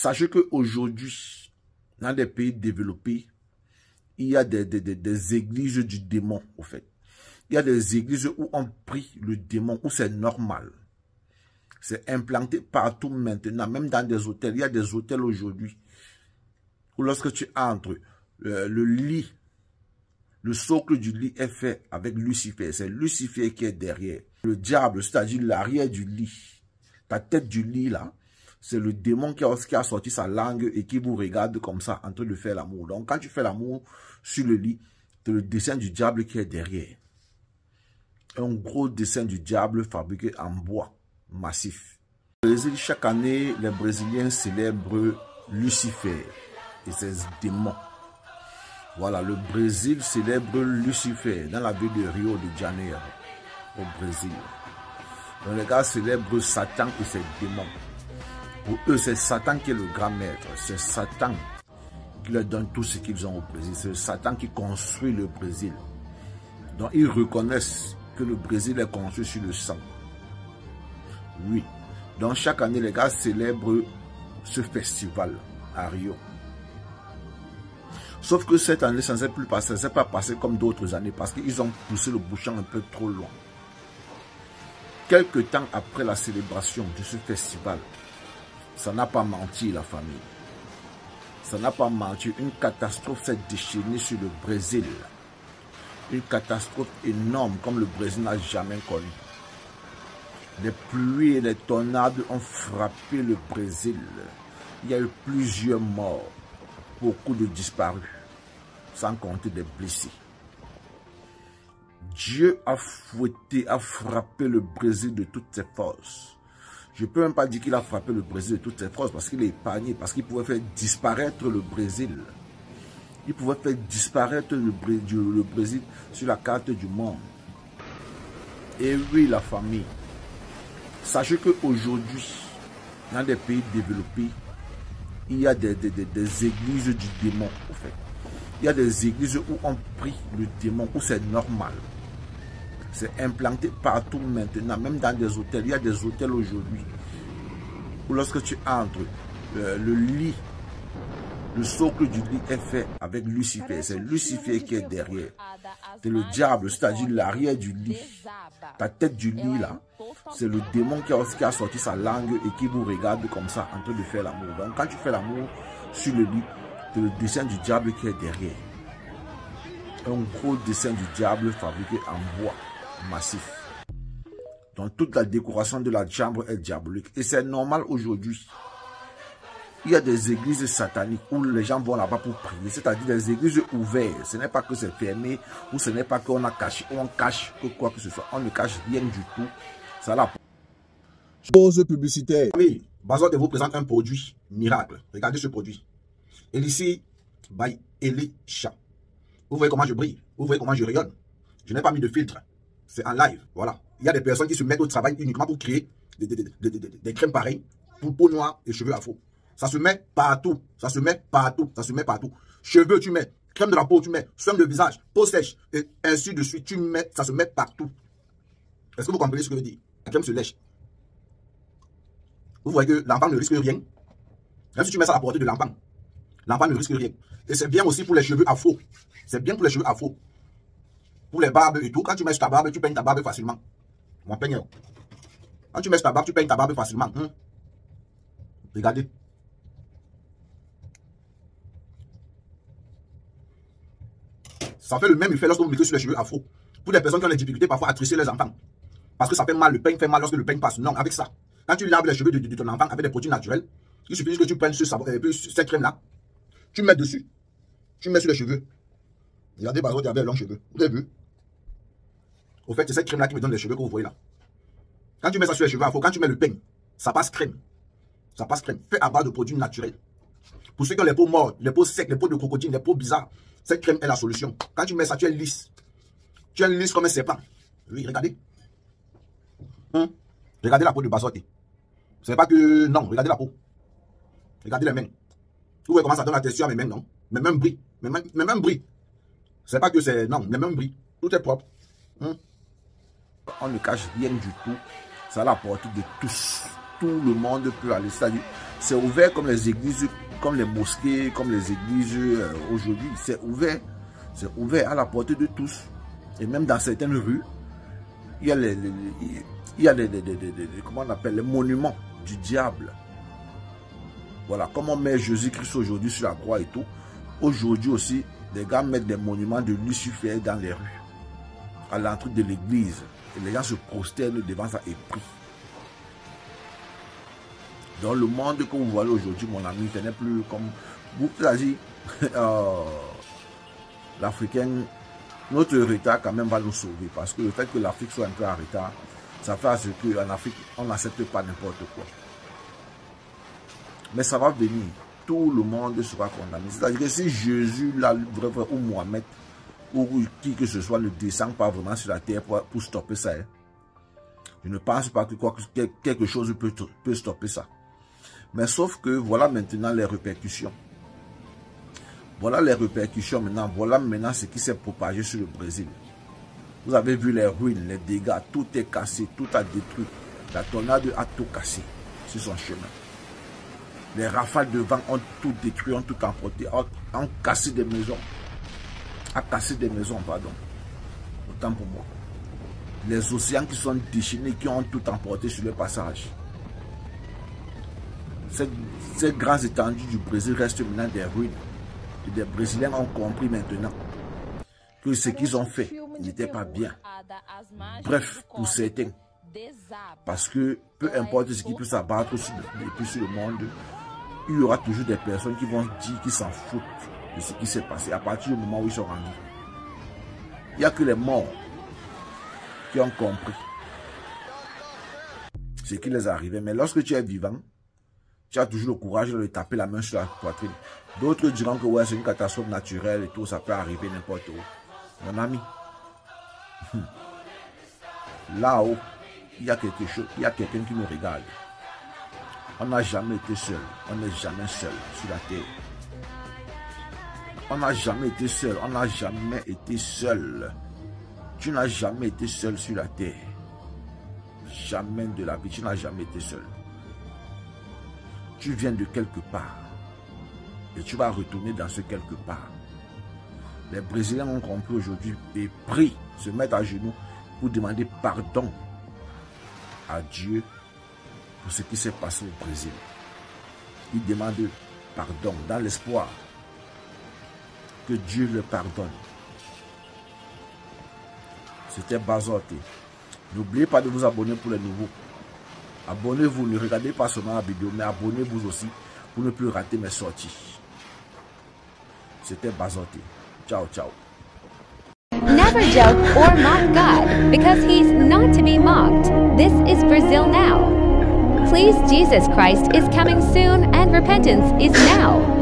Sachez qu'aujourd'hui, dans des pays développés, il y a des églises du démon, au fait. Il y a des églises où on prie le démon, où c'est normal. C'est implanté partout maintenant, même dans des hôtels. Il y a des hôtels aujourd'hui où lorsque tu entres, le lit, le socle du lit est fait avec Lucifer. C'est Lucifer qui est derrière. Le diable, c'est-à-dire l'arrière du lit, ta tête du lit là, c'est le démon qui a sorti sa langue et qui vous regarde comme ça en train de faire l'amour. Donc quand tu fais l'amour sur le lit, c'est le dessin du diable qui est derrière. Un gros dessin du diable fabriqué en bois massif. Au Brésil, chaque année, les Brésiliens célèbrent Lucifer et ses démons. Voilà, le Brésil célèbre Lucifer dans la ville de Rio de Janeiro, au Brésil. Donc les gars célèbrent Satan et ses démons. Pour eux, c'est Satan qui est le grand maître. C'est Satan qui leur donne tout ce qu'ils ont au Brésil. C'est Satan qui construit le Brésil. Donc ils reconnaissent que le Brésil est construit sur le sang. Oui. Donc chaque année, les gars célèbrent ce festival à Rio. Sauf que cette année, ça ne s'est plus passé. Ça ne s'est pas passé comme d'autres années parce qu'ils ont poussé le bouchon un peu trop loin. Quelque temps après la célébration de ce festival, ça n'a pas menti la famille. Ça n'a pas menti. Une catastrophe s'est déchaînée sur le Brésil. Une catastrophe énorme comme le Brésil n'a jamais connu. Les pluies et les tornades ont frappé le Brésil. Il y a eu plusieurs morts, beaucoup de disparus, sans compter des blessés. Dieu a fouetté, a frappé le Brésil de toutes ses forces. Je ne peux même pas dire qu'il a frappé le Brésil de toutes ses forces parce qu'il est épargné, parce qu'il pouvait faire disparaître le Brésil. Il pouvait faire disparaître le Brésil sur la carte du monde. Et oui, la famille. Sachez qu'aujourd'hui, dans des pays développés, il y a des églises du démon, en fait. Il y a des églises où on prie le démon, où c'est normal. C'est implanté partout maintenant, même dans des hôtels. Il y a des hôtels aujourd'hui où lorsque tu entres, le lit, le socle du lit est fait avec Lucifer. C'est Lucifer qui est derrière. C'est le diable, c'est-à-dire l'arrière du lit. Ta tête du lit là, c'est le démon qui a sorti sa langue et qui vous regarde comme ça en train de faire l'amour. Donc quand tu fais l'amour sur le lit, c'est le dessin du diable qui est derrière. Un gros dessin du diable fabriqué en bois massif. Donc toute la décoration de la chambre est diabolique. Et c'est normal aujourd'hui. Il y a des églises sataniques où les gens vont là-bas pour prier. C'est-à-dire des églises ouvertes. Ce n'est pas que c'est fermé ou ce n'est pas qu'on a caché, on cache que quoi que ce soit. On ne cache rien du tout. Ça là. Pause publicitaire. Oui, Bazote vous présente un produit miracle. Regardez ce produit. Elici by Elisha. Vous voyez comment je brille. Vous voyez comment je rayonne. Je n'ai pas mis de filtre. C'est en live. Voilà. Il y a des personnes qui se mettent au travail uniquement pour créer des crèmes pareilles pour peau noire et cheveux afro. Ça se met partout. Ça se met partout. Ça se met partout. Cheveux, tu mets. Crème de la peau, tu mets. Soin de visage. Peau sèche. Et ainsi de suite. Tu mets. Ça se met partout. Est-ce que vous comprenez ce que je veux dire? La crème se lèche. Vous voyez que l'enfant ne risque rien. Même si tu mets ça à la portée de l'enfant, l'enfant ne risque rien. Et c'est bien aussi pour les cheveux afro. C'est bien pour les cheveux afro. Pour les barbes et tout. Quand tu mets sur ta barbe, tu peignes ta barbe facilement. Mon peigneur. Quand tu mets sur ta barbe, tu peignes ta barbe facilement. Regardez. Ça fait le même effet lorsque vous mettez sur les cheveux afro. Pour les personnes qui ont des difficultés parfois à trisser les enfants. Parce que ça fait mal, le peigne fait mal lorsque le peigne passe. Non, avec ça. Quand tu laves les cheveux de ton enfant avec des produits naturels, il suffit que tu prennes cette crème-là. Tu mets dessus. Tu mets sur les cheveux. Regardez, par exemple, il y avait les longs cheveux. Vous avez vu? Au fait, c'est cette crème-là qui me donne les cheveux que vous voyez là. Quand tu mets ça sur les cheveux afro, quand tu mets le peigne, ça passe crème. Ça passe crème. Fait à base de produits naturels. Pour ceux qui ont les peaux mortes, les peaux secs, les peaux de crocodile, les peaux bizarres, cette crème est la solution. Quand tu mets ça, tu es lisse. Tu es lisse comme un serpent. Oui, regardez. Regardez la peau de Bazote. Ce n'est pas que... Non, regardez la peau. Regardez les mains. Vous voyez comment ça donne la texture à mes mains, non? Mes mains brillent. Mes mains brillent. Ce n'est pas que c'est... Non, mes mains brillent. Tout est propre. On ne cache rien du tout. C'est à la portée de tous. Tout le monde peut aller. C'est-à-dire, C'est ouvert comme les églises, comme les mosquées, comme les églises aujourd'hui. C'est ouvert. C'est ouvert à la portée de tous. Et même dans certaines rues, il y a comment on appelle, les monuments du diable. Voilà, comme on met Jésus-Christ aujourd'hui sur la croix et tout. Aujourd'hui aussi, les gars mettent des monuments de Lucifer dans les rues, à l'entrée de l'église. Et les gens se prosternent devant ça et prient. Dans le monde que vous voyez aujourd'hui, mon ami, ce n'est plus comme vous avez dit, l'Africain, notre retard quand même va nous sauver. Parce que le fait que l'Afrique soit un peu en retard, ça fait à ce qu'en Afrique, on n'accepte pas n'importe quoi. Mais ça va venir. Tout le monde sera condamné. C'est-à-dire que si Jésus, ou Mohamed, ou qui que ce soit, ne descend pas vraiment sur la terre pour stopper ça, hein, je ne pense pas que quelque chose peut stopper ça. Mais sauf que voilà maintenant les répercussions. Voilà les répercussions maintenant. Voilà maintenant ce qui s'est propagé sur le Brésil. Vous avez vu les ruines, les dégâts. Tout est cassé, tout a détruit. La tornade a tout cassé sur son chemin. Les rafales de vent ont tout détruit, ont tout emporté, ont cassé des maisons. A cassé des maisons, pardon. Autant pour moi. Les océans qui sont déchaînés, qui ont tout emporté sur le passage. Ces grands étendues du Brésil restent maintenant des ruines. Et les Brésiliens ont compris maintenant que ce qu'ils ont fait n'était pas bien. Bref, pour certains. Parce que peu importe ce qui peut s'abattre sur le monde, il y aura toujours des personnes qui vont dire qu'ils s'en foutent de ce qui s'est passé à partir du moment où ils sont rendus. Il n'y a que les morts qui ont compris ce qui les arrivait. Mais lorsque tu es vivant, tu as toujours le courage de taper la main sur la poitrine. D'autres diront que ouais, c'est une catastrophe naturelle et tout, ça peut arriver n'importe où. Mon ami, là-haut, il y a quelque chose, il y a quelqu'un qui nous regarde. On n'a jamais été seul. On n'est jamais seul sur la terre. On n'a jamais été seul. On n'a jamais été seul. Tu n'as jamais été seul sur la terre. Jamais de la vie. Tu n'as jamais été seul. Tu viens de quelque part. Et tu vas retourner dans ce quelque part. Les Brésiliens ont compris aujourd'hui et prient, se mettent à genoux pour demander pardon à Dieu pour ce qui s'est passé au Brésil. Ils demandent pardon dans l'espoir que Dieu le pardonne. C'était Bazoté. N'oubliez pas de vous abonner pour les nouveaux. Abonnez-vous, ne regardez pas seulement la vidéo, mais abonnez-vous aussi pour ne plus rater mes sorties. C'était Bazoté. Ciao, ciao. Never joke or mock God, because he's not to be mocked. This is Brazil now. Please, Jesus Christ is coming soon and repentance is now.